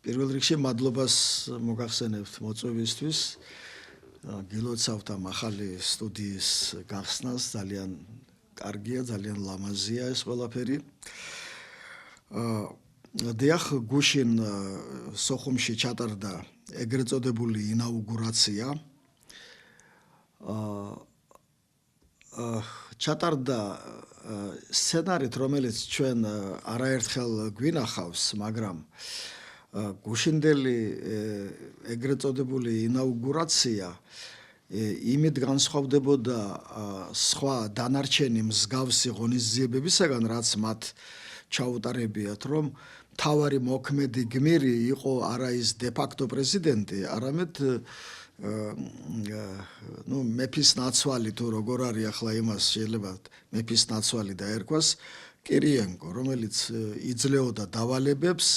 პირველ რიგში მადლობას მოგახსენებთ მოწვევისთვის. გილოცავთ ამ ახალი სტუდიის გახსნას, ძალიან კარგია, ძალიან ლამაზია ეს ყველაფერი. დიახ, გუშინ სოხუმში ჩატარდა ეგრეთ წოდებული ინაუგურაცია. ჩატარდა სცენარით, რომელიც ჩვენ არაერთხელ გვინახავს, მაგრამ გუშინდელი ეგრეთ წოდებული ინაუგურაცია იმით განსხვავდებოდა სხვა დანარჩენი მსგავსი ღონისძიებებისაგან, რაც მათ ჩაუტარებიათ, რომ მთავარი მოქმედი გმირი იყო არა ის დე-ფაქტო პრეზიდენტი, არამედ მეფის ნაცვალი, თუ როგორ არის ახლა იმას შეიძლება მეფის ნაცვალი დაერქვას, კირიენკო, რომელიც იძლეოდა დავალებებს,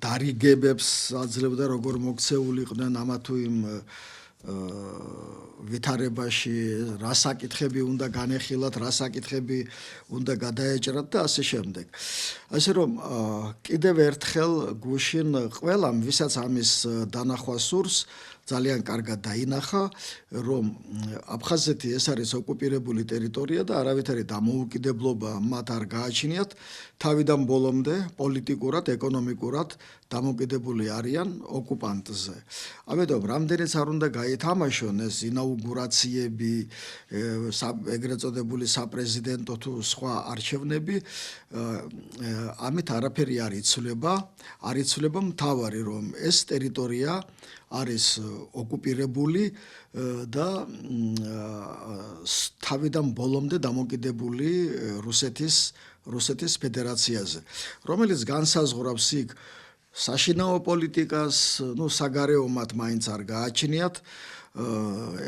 დარიგებებს აძლევდა, როგორ მოქცეულიყვნენ ამა თუ იმ ვითარებაში, რა საკითხები უნდა განეხილათ, რა საკითხები უნდა გადაეჭრათ და ასე შემდეგ. ასე რომ კიდევ ერთხელ გუშინ ყველამ, ვისაც ამის დანახვა სურს, ძალიან კარგად დაინახა, რომ აფხაზეთი ეს არის ოკუპირებული ტერიტორია და არავითარი დამოუკიდებლობა მათ არ გააჩნიათ, თავიდან ბოლომდე პოლიტიკურად, ეკონომიკურად დამოკიდებული არიან ოკუპანტზე. ამიტომ რამდენიც არ უნდა გაითამაშონ ეს ინაუგურაციები, ეგრეთ წოდებული საპრეზიდენტო თუ სხვა არჩევნები, ამით არაფერი არ იცვლება, არ იცვლება მთავარი, რომ ეს ტერიტორია არის ოკუპირებული და თავიდან ბოლომდე დამოკიდებული რუსეთის ფედერაციაზე, რომელიც განსაზღვრავს იქ საშინაო პოლიტიკას, საგარეომად მაინც არ გააჩნიათ,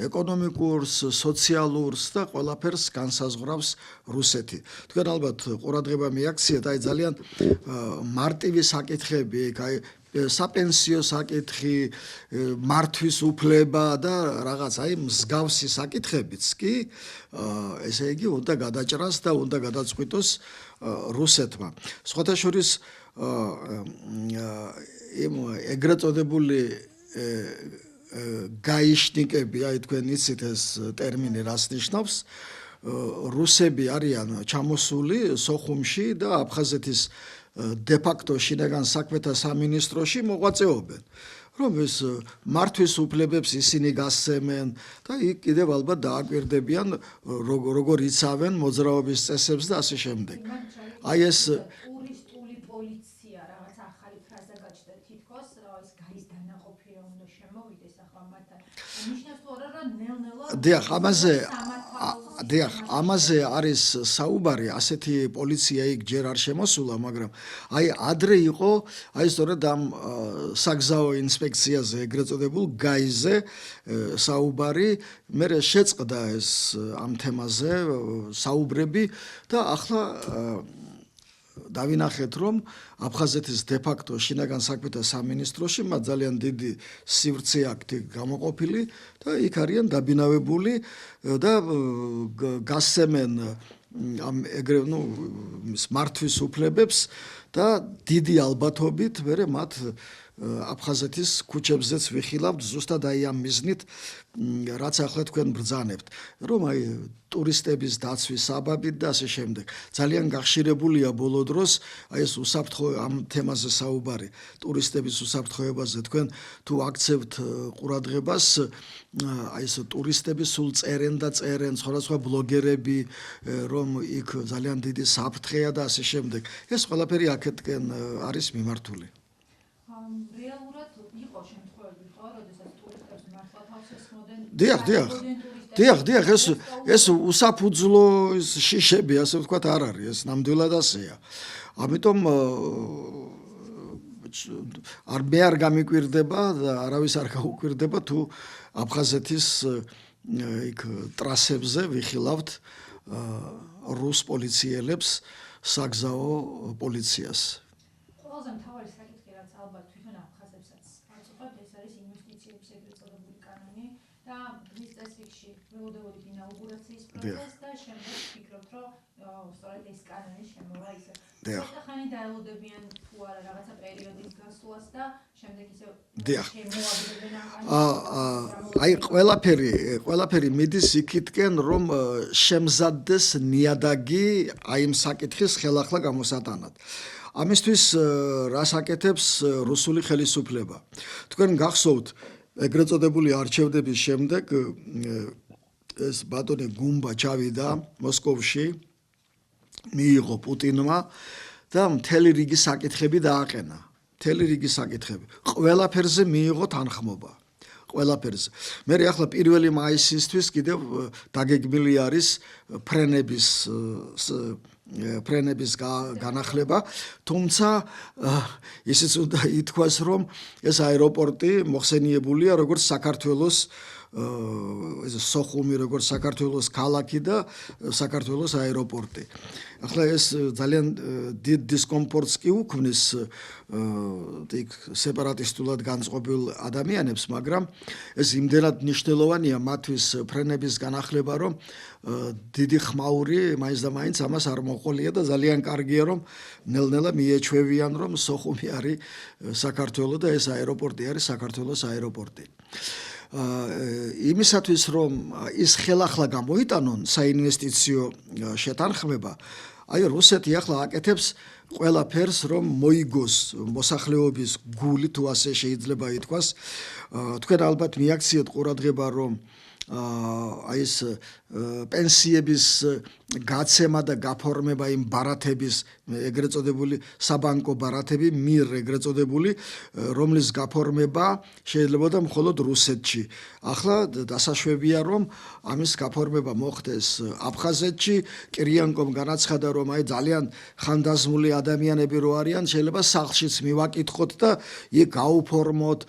ეკონომიკურს, სოციალურს და ყველაფერს განსაზღვრავს რუსეთი. თქვენ ალბათ ყურადღება მიაქციეთ, ძალიან მარტივი საკითხები, საპენსიო საკითხი, მართვის უფლება და რაღაც მსგავსი საკითხებიც კი, ესე იგი, უნდა გადაჭრას და უნდა გადაწყვიტოს რუსეთმა. სხვათა შორის ეგრეთ წოდებული გაიშნიკები, თქვენ იცით ეს ტერმინი რას ნიშნავს, რუსები არიან ჩამოსული სოხუმში და აფხაზეთის დე-ფაქტო შინაგან საქმეთა სამინისტროში მოღვაწეობენ, რომ ეს მართვის უფლებებს ისინი გასცემენ და იქ კიდევ ალბათ დააკვირდებიან, როგორ იცავენ მოძრაობის წესებს და ასე შემდეგ. ეს ტურისტული პოლიცია, რაღაც ახალი ფრაზა გაჩნდა, თითქოს ეს გარის დანაყოფი რა უნდა შემოვიდეს ახლა მათთან. ნიშნავს თუ არა, რომ ნელ-ნელა დიახ, ამაზე არის საუბარი, ასეთი პოლიცია იქ ჯერ არ შემოსულა, მაგრამ ადრე იყო, სწორედ ამ საგზაო ინსპექციაზე, ეგრეთ წოდებულ გაიზე საუბარი, მერე შეწყდა ეს ამ თემაზე საუბრები და ახლა დავინახეთ, რომ აფხაზეთის დე-ფაქტო შინაგან საქმეთა სამინისტროში მათ ძალიან დიდი სივრცე აქტი გამოყოფილი და იქ არიან დაბინავებული და გასცემენ ამ მართვის უფლებებს და დიდი ალბათობით მერე მათ აფხაზეთის ქუჩებზეც ვიხილავთ, ზუსტად ამ მიზნით, რაც ახლა თქვენ ბრძანებთ, რომ ტურისტების დაცვის საბაბით და ასე შემდეგ. ძალიან გახშირებულია ბოლო დროს ეს ამ თემაზე საუბარი, ტურისტების უსაფრთხოებაზე. თქვენ თუ აქცევთ ყურადღებას, ეს ტურისტები სულ წერენ და წერენ, სხვადასხვა ბლოგერები, რომ იქ ძალიან დიდი საფრთხეა და ასე შემდეგ. ეს ყველაფერი აქეთკენ არის მიმართული. რეალურად იყო შემთხვევები, როდესაც ტურისტებს მართლა თავს ესმოდნენ. დიახ, ეს უსაფუძვლო შიშები, ასე ვთქვათ, არ არის, ეს ნამდვილად ასეა. ამიტომ მე არ გამიკვირდება და არავის არ გაუკვირდება, თუ აფხაზეთის იქ ტრასებზე ვიხილავთ რუს პოლიციელებს, საგზაო პოლიციას. ყველაზე მთავარი საკითხი, რაც ალბათ თვითონ აფხაზებსაც აწუხებთ, ეს არის ინვესტიციების ეგრეთ წოდებული კანონი და დღის წესრიგში ველოდებით ინაუგურაციის პროცესს და შემდეგ ვფიქრობთ, რომ სწორედ ეს კანონის შემოვა ისე. ცოტა ხანი დაელოდებიან თუ არა რაღაცა პერიოდის გასვლას და შემდეგ ისე შემოაგდებენ ამ აი ყველაფერი მიდის იქითკენ, რომ შემზადდეს ნიადაგი აი იმ საკითხის ხელახლა გამოსატანად. ამისთვის რას აკეთებს რუსული ხელისუფლება? თქვენ გახსოვთ ეგრეთ წოდებული არჩევნების შემდეგ ეს ბატონი გუმბა ჩავიდა მოსკოვში, მიიღო პუტინმა და მთელი რიგი საკითხები დააყენა. მთელი რიგი საკითხები. ყველაფერზე მიიღო თანხმობა. ყველაფერზე. მე ახლა 1 მაისისთვის კიდევ დაგეგმილი არის ფრენების განახლება, თუმცა ისიც უნდა ითქვას, რომ ეს აეროპორტი მოხსენიებულია როგორც საქართველოს სოხუმი, როგორც საქართველოს ქალაქი და საქართველოს აეროპორტი. ახლა ეს ძალიან დიდ დისკომფორტს კი უქმნის სეპარატისტულად განწყობილ ადამიანებს, მაგრამ ეს იმდენად მნიშვნელოვანია მათთვის ფრენების განახლება, რომ დიდი ხმაური მაინც და მაინც ამას არ მოყოლია და ძალიან კარგია, რომ ნელ-ნელა მიეჩვევიან, რომ სოხუმი არის საქართველო და ეს აეროპორტი არის საქართველოს აეროპორტი. იმისათვის რომ ის ხელახლა გამოიტანონ საინვესტიციო შეთანხმება, აი რუსეთი ახლა აკეთებს ყველაფერს, რომ მოიგოს მოსახლეობის გული, თუ ასე შეიძლება ითქვას. თქვენ ალბათ მიაქციეთ ყურადღება, რომ აი ეს პენსიების გაცემა და გაფორმება იმ ბარათების ეგრეთ წოდებული საბანკო ბარათები ეგრეთ წოდებული, რომლის გაფორმება შეიძლებოდა მხოლოდ რუსეთში. ახლა დასაშვებია, რომ ამის გაფორმება მოხდეს აფხაზეთში. კირიანკომ განაცხადა, რომ აი ძალიან ხანდაზმული ადამიანები რო არიან, შეიძლება სახლშიც მივაკითხოთ და იქ გაუფორმოთ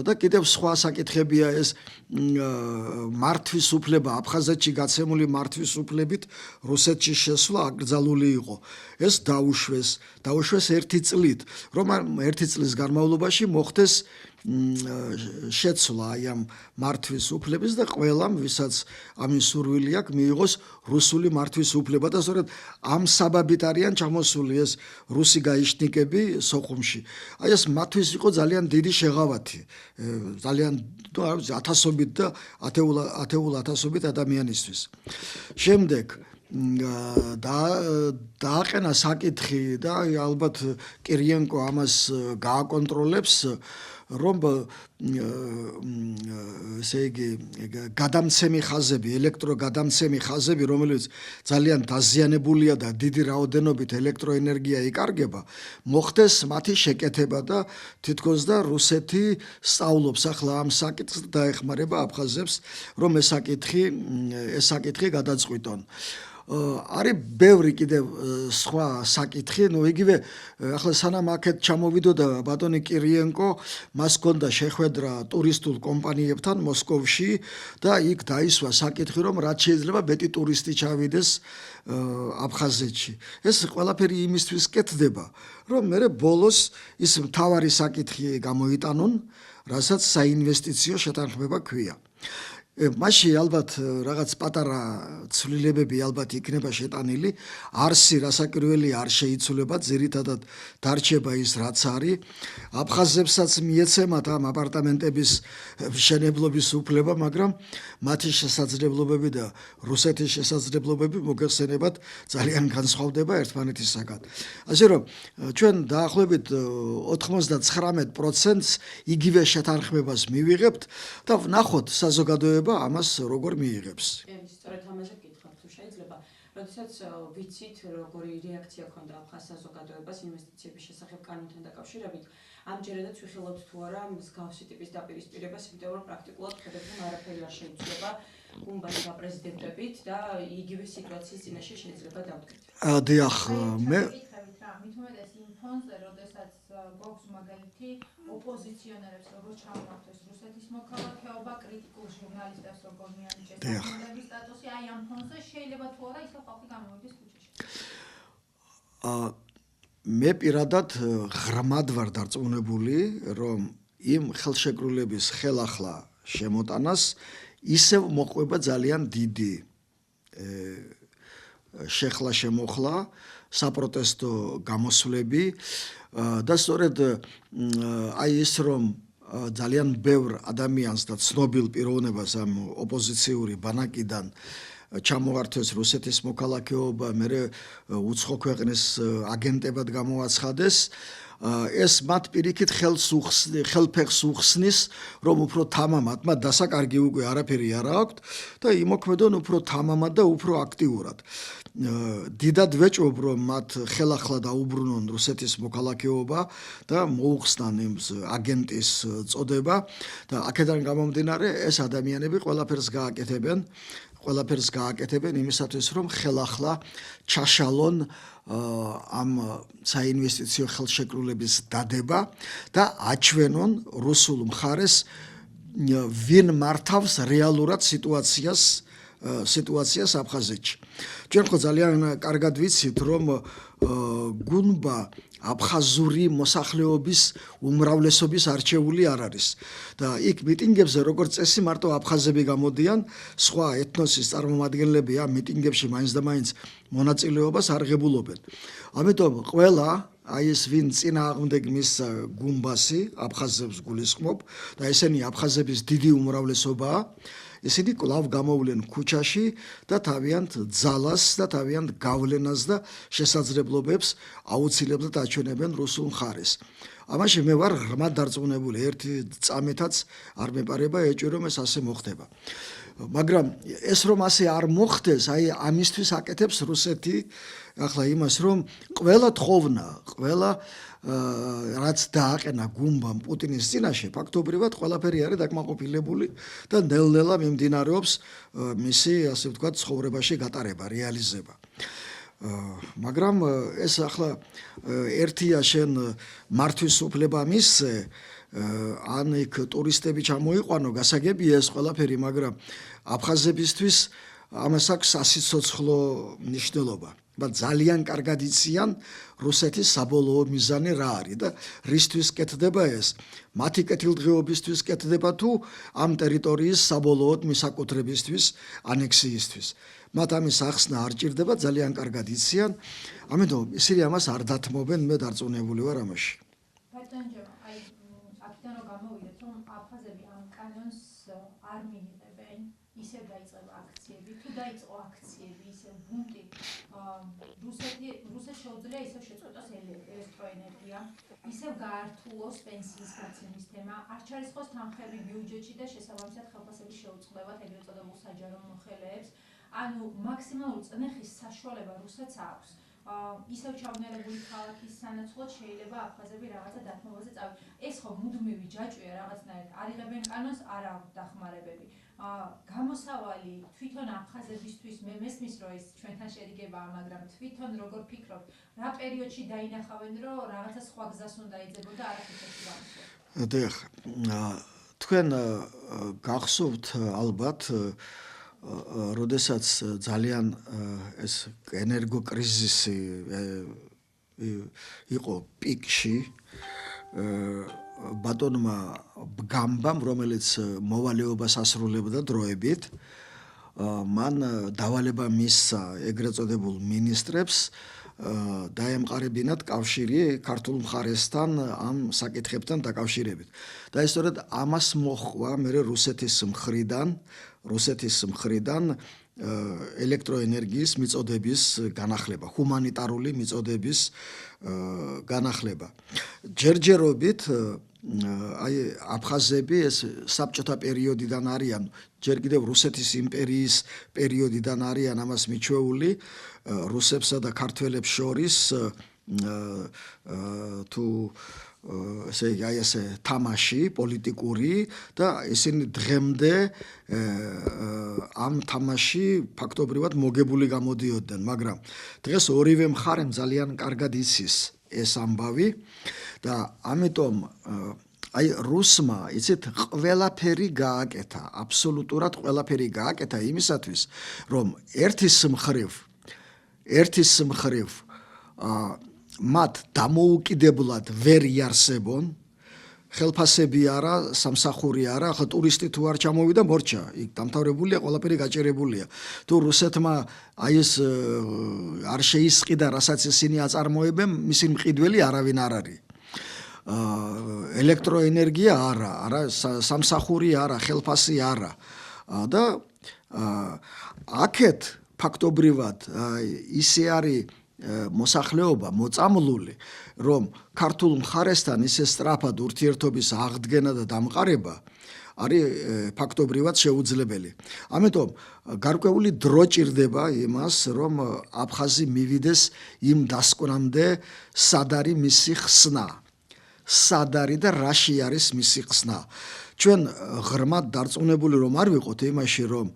და კიდევ სხვა საკითხებია ეს მართვის უფლება აფხაზეთში გაცემული მართვის უფლებით რუსეთში შესვლა აკრძალული იყო. ეს დაუშვეს 1 წლით, რომ 1 წლის განმავლობაში მოხდეს შეცვლა აი ამ მართვის უფლების და ყველამ, ვისაც ამის სურვილი აქვს, მიიღოს რუსული მართვის უფლება და სწორედ ამ საბაბით არიან ჩამოსული ეს რუსი გაიშნიკები სოხუმში. აი ეს მათთვის იყო ძალიან დიდი შეღავათი, ძალიან ათასობით და ათეულ ათასობით ადამიანისთვის. შემდეგ დააყენა საკითხი და ალბათ კირიენკო ამას გააკონტროლებს, რომ ესე იგი გადამცემი ხაზები, ელექტროგადამცემი ხაზები, რომელიც ძალიან დაზიანებულია და დიდი რაოდენობით ელექტროენერგია იკარგება, მოხდეს მათი შეკეთება და თითქოს და რუსეთი სწავლობს ახლა ამ საკითხს და დაეხმარება აფხაზებს, რომ ეს საკითხი გადაწყვიტონ. არის ბევრი კიდევ სხვა საკითხი, იგივე ახლა სანამ აქეთ ჩამოვიდოდა ბატონი კირიენკო, მას ჰქონდა შეხვედრა ტურისტულ კომპანიებთან მოსკოვში და იქ დაისვა საკითხი, რომ რაც შეიძლება მეტი ტურისტი ჩავიდეს აფხაზეთში. ეს ყველაფერი იმისთვის კეთდება, რომ მე ბოლოს ის მთავარი საკითხი გამოიტანონ, რასაც საინვესტიციო შეთანხმება ქვია. მაშინ ალბათ რაღაც პატარა ცვლილებები ალბათ იქნება შეტანილი, არსი რასაკვირველი არ შეიცვლება, ძირითადად დარჩება ის რაც არის. აფხაზებსაც მიეცემათ ამ აპარტამენტების მშენებლობის უფლება, მაგრამ მათი შესაძლებლობები და რუსეთის შესაძლებლობები მოგეხსენებათ ძალიან განსხვავდება ერთმანეთისაგან. ასე რომ ჩვენ დაახლოებით 99%-ს იგივე შეთანხმებას მივიღებთ და ვნახოთ საზოგადოება ამას როგორ მიიღებს. სწორედ ამაზე ვკითხავ, თუ შეიძლება. როდესაც ვიცით, როგორი რეაქცია ჰქონდა აფხაზ საზოგადოებას ინვესტიციების შესახებ კანონთან დაკავშირებით, ამჯერადაც ვიხილავთ თუ არა მსგავსი ტიპის დაპირისპირებას, იმიტომ რომ პრაქტიკულად ხედავთ, რომ არაფერი არ შეიცვლება გუმბას გაპრეზიდენტებით და იგივე სიტუაციის წინაშე შეიძლება დავდგეთ. დიახ, მე მით უმეტეს იმ ფონზე, როდესაც გვაქვს მაგალითი ოპოზიციონერებს, როგორც ჩამოართვეს რუსეთის მოქალაქეობა, კრიტიკულ ჟურნალისტებს, როგორ მიანიჭეს ოპოზიციონერის სტატუსი, აი ამ ფონზე შეიძლება თუ არა ისე ხალხი გამოვიდეს ქუჩაში. მე პირადად ღრმად ვარ დარწმუნებული, რომ იმ ხელშეკრულების ხელახლა შემოტანას ისევ მოყვება ძალიან დიდი შეხლა შემოხლა, საპროტესტო გამოსვლები და სწორედ აი ის რომ ძალიან ბევრ ადამიანს და ცნობილ პიროვნებას ამ ოპოზიციური ბანაკიდან ჩამოართვეს რუსეთის მოქალაქეობა, მერე უცხო ქვეყნის აგენტებად გამოაცხადეს. ეს მათ პირიქით ხელფეხს უხსნის, რომ უფრო თამამად, მათ დასაკარგი უკვე არაფერი არ აქვთ და იმოქმედონ უფრო თამამად და უფრო აქტიურად. დიდად ვეჭვობ, რომ მათ ხელახლა დაუბრუნონ რუსეთის მოქალაქეობა და მოუხსნან იმ აგენტის წოდება და აქედან გამომდინარე ეს ადამიანები ყველაფერს გააკეთებენ იმისათვის, რომ ხელახლა ჩაშალონ ამ საინვესტიციო ხელშეკრულების დადება და აჩვენონ რუსულ მხარეს ვინ მართავს რეალურად სიტუაციას აფხაზეთში. ჩვენ ხო ძალიან კარგად ვიცით, რომ გუნბა აფხაზური მოსახლეობის უმრავლესობის არჩეული არ არის და იქ მიტინგებზე როგორც წესი მარტო აფხაზები გამოდიან, სხვა ეთნოსის წარმომადგენლები ამ მიტინგებში მაინც და მაინც მონაწილეობას არ ღებულობენ. ამიტომ ყველა აი ეს ვინ წინააღმდეგ მისცა გუნბასი აფხაზებს გულისხმობ და ესენი აფხაზების დიდი უმრავლესობაა. ისინი კვლავ გამოვლენ ქუჩაში და თავიანთ ძალას და თავიანთ გავლენას და შესაძლებლობებს აუცილებლად აჩვენებენ რუსულ მხარეს. ამაში მე ვარ ღრმად დარწმუნებული, ერთი წამეთაც არ მეპარება ეჭვი, რომ ეს ასე მოხდება. მაგრამ ეს რომ ასე არ მოხდეს, აი ამისთვის აკეთებს რუსეთი ახლა იმას, რომ ყველა თხოვნა, ყველა რაც დააყენა გუნბამ პუტინის წინაშე, ფაქტობრივად ყველაფერი არის დაკმაყოფილებული და ნელ-ნელა მიმდინარეობს მისი, ასე ვთქვათ, ცხოვრებაში გატარება, რეალიზება. მაგრამ ეს ახლა ერთია შენ მართვის უფლება მისცე, ან იქ ტურისტები ჩამოიყვანო, გასაგებია ეს ყველაფერი, მაგრამ აფხაზებისთვის ამას აქვს სასიცოცხლო მნიშვნელობა. ძალიან კარგად იციან რუსეთის საბოლოო მიზანი რა არის და რისთვის კეთდება ეს. მათი კეთილდღეობისთვის კეთდება თუ ამ ტერიტორიის საბოლოოდ მისაკუთრებისთვის, ანექსიისთვის. მათ ამის ახსნა არ ჭირდება, ძალიან კარგად იციან, ამიტომ ისინი ამას არ დათმობენ, მე დარწმუნებული ვარ ამაში. აი აქედან რომ გამოვიდეთ, რომ აფხაზები ამ კანონს არ მიიღებენ, ისევ დაიწყება აქციები, თუ დაიწყო აქციები, ისევ ბუნტი, რუსეთს შეუძლია ისევ შეწყვეტოს ელექტროენერგია, ისევ გაართულოს პენსიის გაცემის თემა, არ ჩარისხოს თანხები ბიუჯეტში და შესაბამისად ხელფასები შეუწყდებათ ეგრეთ წოდებულ საჯარო მოხელეებს. ანუ მაქსიმალური წნეხის საშუალება რუსეთს აქვს. ისევ ჩავნერებული ქალაქის სანაცვლოდ შეიძლება აფხაზები რაღაცა დათმობაზე წავიდნენ. ეს ხო მუდმივი ჯაჭვია რაღაცნაირად. არ იღებენ კანონს, არ აქვს დახმარებები. გამოსავალი თვითონ აფხაზებისთვის მე მესმის რომ ეს ჩვენთან შერიგებაა, მაგრამ თვითონ როგორ ფიქრობთ, რა პერიოდში დაინახავენ რომ რაღაცა სხვა გზას უნდა იძებონ და არაფერს გამოსვლენ? დიახ, თქვენ გახსოვთ ალბათ როდესაც ძალიან ეს ენერგოკრიზისი იყო პიკში, ბატონმა ბგამბამ, რომელიც მოვალეობას ასრულებდა დროებით, მან დავალება მისცა ეგრეთ წოდებულ მინისტრებს დაემყარებინათ კავშირი ქართულ მხარესთან ამ საკითხებთან დაკავშირებით. და ეს სწორედ ამას მოჰყვა მერე რუსეთის მხრიდან ელექტროენერგიის მიწოდების განახლება, ჰუმანიტარული მიწოდების განახლება. ჯერჯერობით აი აფხაზები ეს საბჭოთა პერიოდიდან არიან, ჯერ კიდევ რუსეთის იმპერიის პერიოდიდან არიან ამას მიჩვეული, რუსებსა და ქართველებს შორის თუ ესე თამაში პოლიტიკური და ისინი დღემდე ამ თამაში ფაქტობრივად მოგებული გამოდიოდნენ, მაგრამ დღეს ორივე მხარემ ძალიან კარგად იცის ეს ამბავი და ამიტომ აი რუსმა იცით ყველაფერი გააკეთა, აბსოლუტურად ყველაფერი გააკეთა იმისათვის, რომ ერთის მხრივ მათ დამოუკიდებლად ვერ იარსებონ, ხელფასები არა, სამსახური არა, ახლა ტურისტი თუ არ ჩამოვიდა მორჩა, იქ დამთავრებულია, ყველაფერი გაჭერებულია. თუ რუსეთმა აი ეს არ შეისყიდა, რასაც ისინი აწარმოებენ, მისი მყიდველი არავინ არ არის. ელექტროენერგია არა, სამსახური არა, ხელფასი არა. და აქეთ ფაქტობრივად ისე არის მოსახლეობა მოწამლული, რომ ქართულ მხარესთან ისე სწრაფად ურთიერთობის აღდგენა და დამყარება არის ფაქტობრივად შეუძლებელი. ამიტომ გარკვეული დრო ჭირდება იმას, რომ აფხაზი მივიდეს იმ დასკვნამდე, სად არის მისი ხსნა. სად არის და რაში არის მისი ხსნა. ჩვენ ღრმად დარწმუნებული რომ არ ვიყოთ იმაში, რომ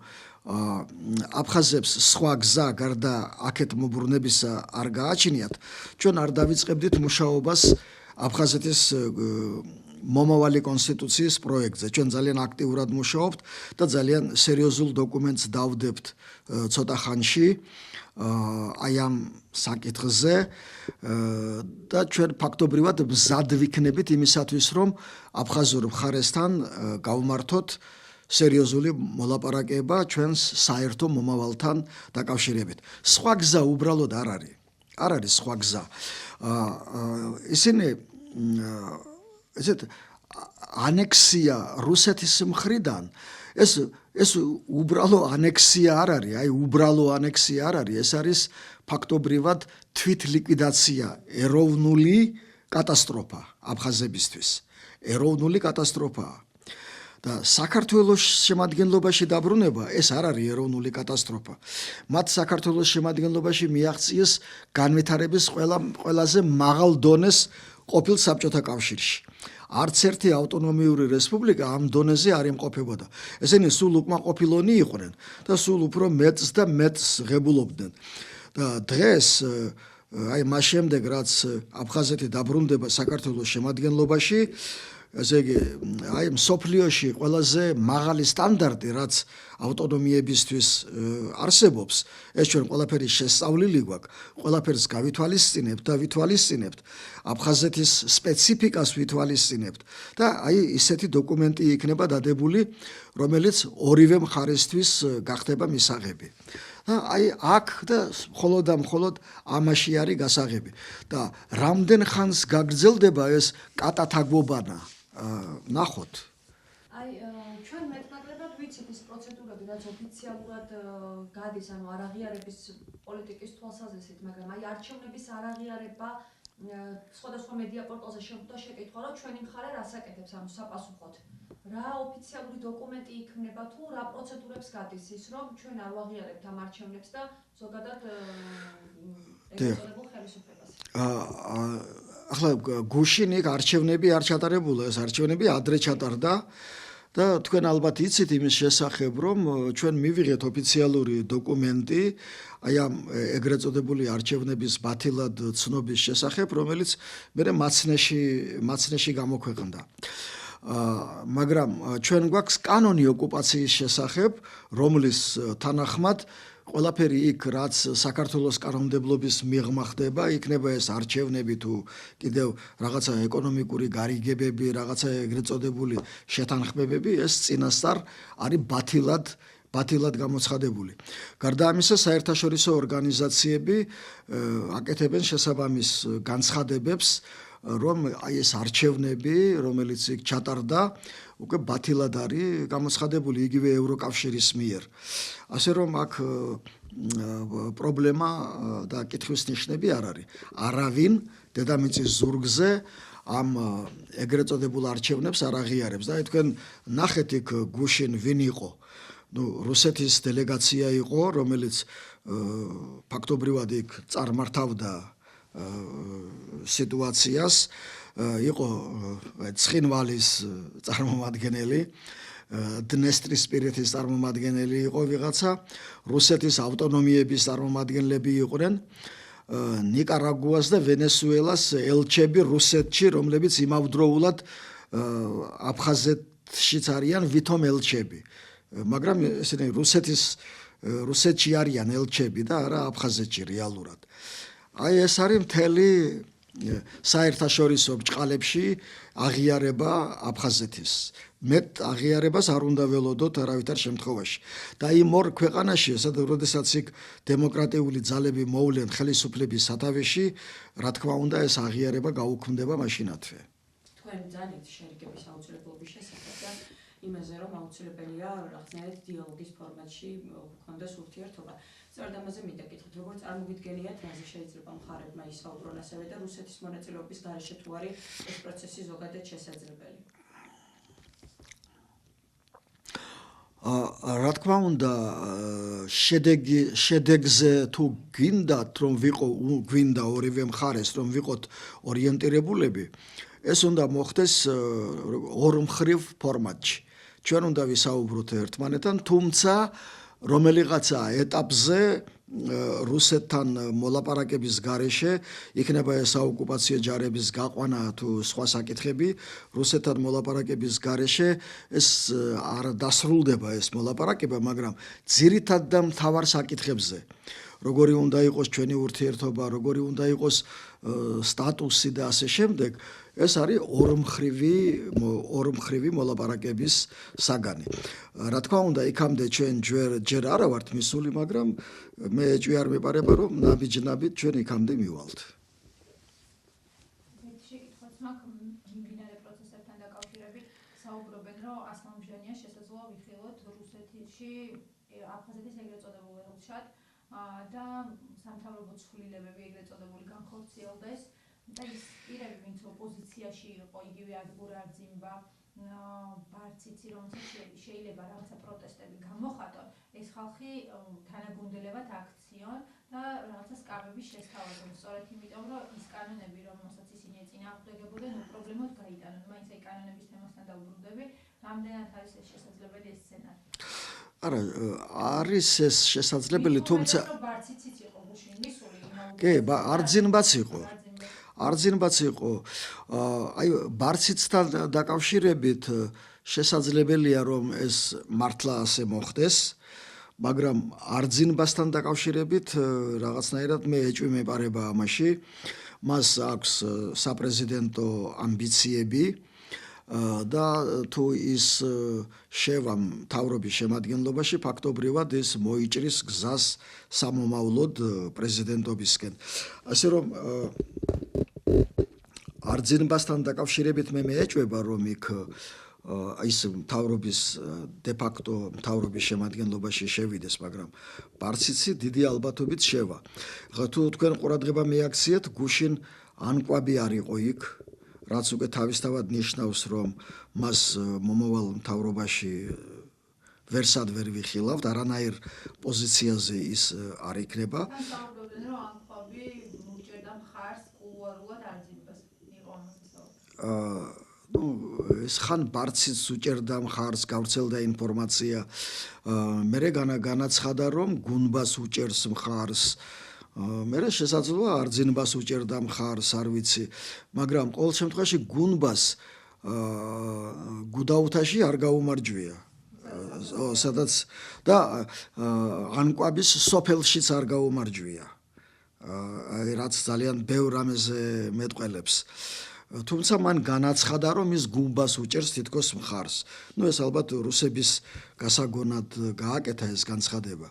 აფხაზებს სხვა გზა გარდა აქეთ მობრუნებისა არ გააჩნიათ, ჩვენ არ დავიწყებდით მუშაობას აფხაზეთის მომავალი კონსტიტუციის პროექტზე. ჩვენ ძალიან აქტიურად მუშაობთ და ძალიან სერიოზულ დოკუმენტს დავდებთ ცოტა ხანში აი ამ საკითხზე და ჩვენ ფაქტობრივად მზად ვიქნებით იმისათვის, რომ აფხაზურ მხარესთან გავმართოთ სერიოზული მოლაპარაკება ჩვენს საერთო მომავალთან დაკავშირებით. სხვა გზა უბრალოდ არ არის. არ არის სხვა გზა. ისინი ესეთ ანექსია რუსეთის მხრიდან ეს უბრალო ანექსია არ არის, აი უბრალო ანექსია არ არის, ეს არის ფაქტობრივად თვითლიკვიდაცია, ეროვნული კატასტროფა აფხაზებისთვის. ეროვნული კატასტროფაა. და საქართველოს შემადგენლობაში დაბრუნება ეს არ არის ეროვნული კატასტროფა. მათ საქართველოს შემადგენლობაში მიაღწიეს განვითარების ყველაზე მაღალ დონეს ყოფილ საბჭოთა კავშირში. არც ერთი ავტონომიური რესპუბლიკა ამ დონეზე არ იმყოფებოდა. ესენი სულ უკმაყოფილონი იყვნენ და სულ უფრო მეტს და მეტს ღებულობდნენ. და დღეს აი მას შემდეგ რაც აფხაზეთი დაბრუნდება საქართველოს შემადგენლობაში, ესე იგი, აი მსოფლიოში ყველაზე მაღალი სტანდარტი, რაც ავტონომიებისთვის არსებობს, ეს ჩვენ ყველაფერი შესწავლილი გვაქვს, ყველაფერს გავითვალისწინებთ და ვითვალისწინებთ, აფხაზეთის სპეციფიკას ვითვალისწინებთ და აი ისეთი დოკუმენტი იქნება დადებული, რომელიც ორივე მხარესთვის გახდება მისაღები. და აი აქ და მხოლოდ ამაში არის გასაღები. და რამდენ ხანს გაგრძელდება ეს კატათაგობანა? ნახოთ. აი ჩვენ მეტნაკლებად ვიცით ის პროცედურები, რაც ოფიციალურად გადის, ანუ არაღიარების პოლიტიკის თვალსაზრისით, მაგრამ აი არჩევნების არაღიარება სხვადასხვა მედია პორტალზე შეხვდა შეკითხვა, რომ ჩვენი მხარე რას აკეთებს, ანუ საპასუხოდ. რა ოფიციალური დოკუმენტი იქმნება თუ რა პროცედურებს გადის ის, რომ ჩვენ არ ვაღიარებთ ამ არჩევნებს და ზოგადად ეგრეთწოდებულ ხელისუფლებას. ახლა გუშინ იქ არჩევნები არ ჩატარებულა, ეს არჩევნები ადრე ჩატარდა და თქვენ ალბათ იცით იმის შესახებ, რომ ჩვენ მივიღეთ ოფიციალური დოკუმენტი აი ამ ეგრეთ წოდებული არჩევნების ბათილად ცნობის შესახებ, რომელიც მერე მაცნეში გამოქვეყნდა. მაგრამ ჩვენ გვაქვს კანონი ოკუპაციის შესახებ, რომლის თანახმად ყველაფერი იქ, რაც საქართველოს კანონმდებლობის მიღმა ხდება, იქნება ეს არჩევნები თუ კიდევ რაღაცა ეკონომიკური გარიგებები, რაღაცა ეგრეთ წოდებული შეთანხმებები, ეს წინასწარ არის ბათილად გამოცხადებული. გარდა ამისა, საერთაშორისო ორგანიზაციები აკეთებენ შესაბამის განცხადებებს, რომ აი ეს არჩევნები, რომელიც იქ ჩატარდა, უკვე ბათილად არის გამოცხადებული იგივე ევროკავშირის მიერ. ასე რომ აქ პრობლემა და კითხვის ნიშნები არ არის. არავინ დედამიწის ზურგზე ამ ეგრეთ წოდებულ არჩევნებს არ აღიარებს და თქვენ ნახეთ იქ გუშინ ვინ იყო. რუსეთის დელეგაცია იყო, რომელიც ფაქტობრივად იქ წარმართავდა სიტუაციას, იყო ცხინვალის წარმომადგენელი, დნესტრისპირეთის წარმომადგენელი იყო ვიღაცა, რუსეთის ავტონომიების წარმომადგენლები იყვნენ, ნიკარაგუას და ვენესუელას ელჩები რუსეთში, რომლებიც იმავდროულად აფხაზეთშიც არიან ვითომ ელჩები. მაგრამ ესენი რუსეთში არიან ელჩები და არა აფხაზეთში რეალურად. აი ეს არის მთელი საერთაშორისო ბრჭყალებში აღიარება აფხაზეთის. მეტ აღიარებას არ უნდა ველოდოთ არავითარ შემთხვევაში. და იმ ორ ქვეყანაში, როდესაც იქ დემოკრატიული ძალები მოვლენ ხელისუფლების სათავეში, რა თქმა უნდა, ეს აღიარება გაუქმდება მაშინათვე. თქვენ ძალით შერიგების აუცილებლობის შესახებ და იმაზე, რომ აუცილებელია რაღაცნაირად დიალოგის ფორმატში გქონდეს ურთიერთობა. სწორედ ამაზე მინდა გითხრათ, როგორ წარმოგიდგენიათ, რაზე შეიძლება მხარებმა ისაუბრონ ასევე და რუსეთის მონაწილეობის გარეშე თუ არის ეს პროცესი ზოგადად შესაძლებელი? რა თქმა უნდა, შედეგზე თუ გვინდათ, რომ გვინდა ორივე მხარეს, რომ ვიყოთ ორიენტირებულები, ეს უნდა მოხდეს ორმხრივ ფორმატში. ჩვენ უნდა ვისაუბროთ ერთმანეთთან, თუმცა რომელიღაცა ეტაპზე რუსეთთან მოლაპარაკების გარეშე იქნება ეს საოკუპაციო ჯარების გაყვანა თუ სხვა საკითხები, რუსეთთან მოლაპარაკების გარეშე ეს არ დასრულდება ეს მოლაპარაკება, მაგრამ ძირითად და მთავარ საკითხებზე, როგორი უნდა იყოს ჩვენი ურთიერთობა, როგორი უნდა იყოს სტატუსი და ასე შემდეგ, ეს არის ორმხრივი მოლაპარაკების საგანი. რა თქმა უნდა, იქამდე ჩვენ ჯერ არა ვართ მისული, მაგრამ მე ეჭვი არ მეპარება, რომ ნაბიჯ-ნაბიჯ ჩვენ იქამდე მივალთ. შეკითხვაც მაქვს მიმდინარე პროცესებთან დაკავშირებით, საუბრობენ, რომ ასლამბჟანია შესაძლოა ვიხილოთ რუსეთში აფხაზეთის ეგრეთ წოდებულ ელჩად და სამთავრობო ცვლილებები ეგრეთ წოდებული განხორციელდეს. და ის პირები, ვინც ოპოზიციაში იყო, იგივე აგბურ არძიმბა, ბარციცი, რომელსაც შეიძლება რაღაცა პროტესტები გამოხატონ, ეს ხალხი თანაგუნდელებად აქციონ და რაღაცა სკამების შესთავაზონ. სწორედ იმიტომ, რომ ის კანონები, რომელსაც ისინი ეწინააღმდეგებოდნენ, უპრობლემოდ გაიტანონ. მაინც აი კანონების თემასთან დავბრუნდები, რამდენად არის ეს შესაძლებელი ეს სცენარი? არა, არის ეს შესაძლებელი, თუმცა ბარციციც იყო გუშინ მისული, კი, არძინბაც იყო. არძინბაც იყო. აი ბარციცთან დაკავშირებით შესაძლებელია, რომ ეს მართლა ასე მოხდეს, მაგრამ არძინბასთან დაკავშირებით რაღაცნაირად მე ეჭვი მეპარება ამაში. მას აქვს საპრეზიდენტო ამბიციები და თუ ის შევა მთავრობის შემადგენლობაში, ფაქტობრივად ის მოიჭრის გზას სამომავლოდ პრეზიდენტობისკენ. ასე რომ არძინბასთან დაკავშირებით მე ეჭვება, რომ იქ ის მთავრობის დე-ფაქტო მთავრობის შემადგენლობაში შევიდეს, მაგრამ ბარციცი დიდი ალბათობით შევა. თუ თქვენ ყურადღება მიაქციეთ, გუშინ ანკვაბი არ იყო იქ, რაც უკვე თავისთავად ნიშნავს, რომ მას მომავალ მთავრობაში ვერსად ვერ ვიხილავთ, არანაირ პოზიციაზე ის არ იქნება. საუბრობენ, რომ ანკვაბი უჭერდა მხარს კულუარულად არძინბას. იყო ამაზე საუბარი. ეს ხან ბარციც უჭერდა მხარს, გავრცელდა ინფორმაცია. მე განაცხადა, რომ გუნბას უჭერს მხარს. მე შესაძლოა არძინბას უჭერდა მხარს, არ ვიცი, მაგრამ ყოველ შემთხვევაში გუნბას გუდაუთაში არ გაუმარჯვია. სადაც და ანკვაბის სოფელშიც არ გაუმარჯვია. აი რაც ძალიან ბევრ რამეზე მეტყველებს. თუმცა მან განაცხადა, რომ ის გუნბას უჭერს თითქოს მხარს. ეს ალბათ რუსების გასაგონად გააკეთა ეს განცხადება.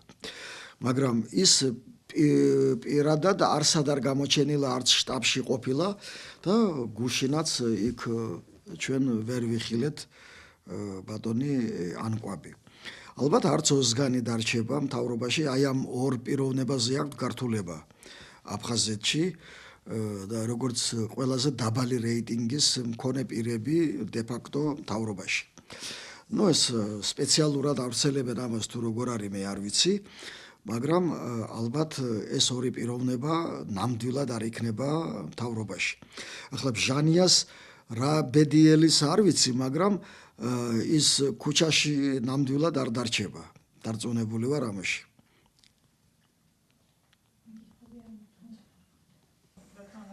მაგრამ ის პირადად არსად არ გამოჩენილა, არც შტაბში ყოფილა და გუშინაც იქ ჩვენ ვერ ვიხილეთ ბატონი ანკვაბი. ალბათ არც ოსგანი დარჩება მთავრობაში, აი ამ ორ პიროვნებაზე აქვს გართულება აფხაზეთში და როგორც ყველაზე დაბალი რეიტინგის მქონე პირები დე-ფაქტო მთავრობაში. ეს სპეციალურად ავრცელებენ ამას თუ როგორ არის, მე არ ვიცი, მაგრამ ალბათ ეს ორი პიროვნება ნამდვილად არ იქნება მთავრობაში. ახლა ჟანიას რა ბედიელის არ ვიცი, მაგრამ ის ქუჩაში ნამდვილად არ დარჩება. დარწმუნებული ვარ ამაში.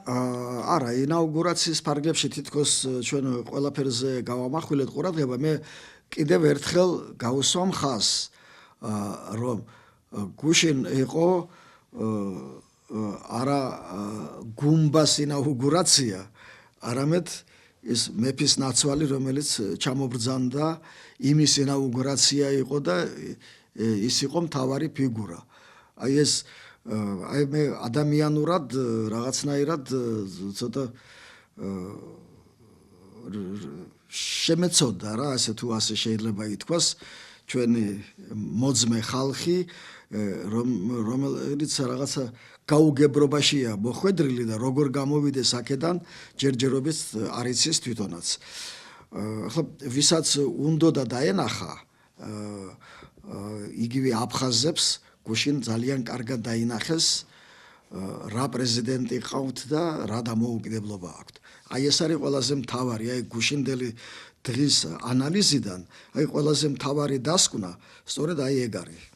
არა, ინაუგურაციის ფარგლებში თითქოს ჩვენ ყველაფერზე გავამახვილეთ ყურადღება. მე კიდევ ერთხელ გავუსვამ ხაზს, რომ გუშინ იყო არა გუმბას ინაუგურაცია, არამედ ის მეფის ნაცვალი, რომელიც ჩამობრძანდა, იმის ინაუგურაცია იყო და ის იყო მთავარი ფიგურა. აი ეს მე ადამიანურად რაღაცნაირად ცოტა შემეცოდა რა, ასე თუ ასე შეიძლება ითქვას, ჩვენი მოძმე ხალხი, რომელიც რაღაცა გაუგებრობაშია მოხვედრილი და როგორ გამოვიდეს აქედან, ჯერჯერობით არ იცის თვითონაც. ახლა ვისაც უნდა დაენახა იგივე აფხაზებს გუშინ ძალიან კარგად დაინახეს რა პრეზიდენტი ყავთ და რა დამოუკიდებლობა აქვთ. აი ეს არის ყველაზე მთავარი, აი გუშინდელი დღის ანალიზიდან, აი ყველაზე მთავარი დასკვნა სწორედ აი ეგ არის.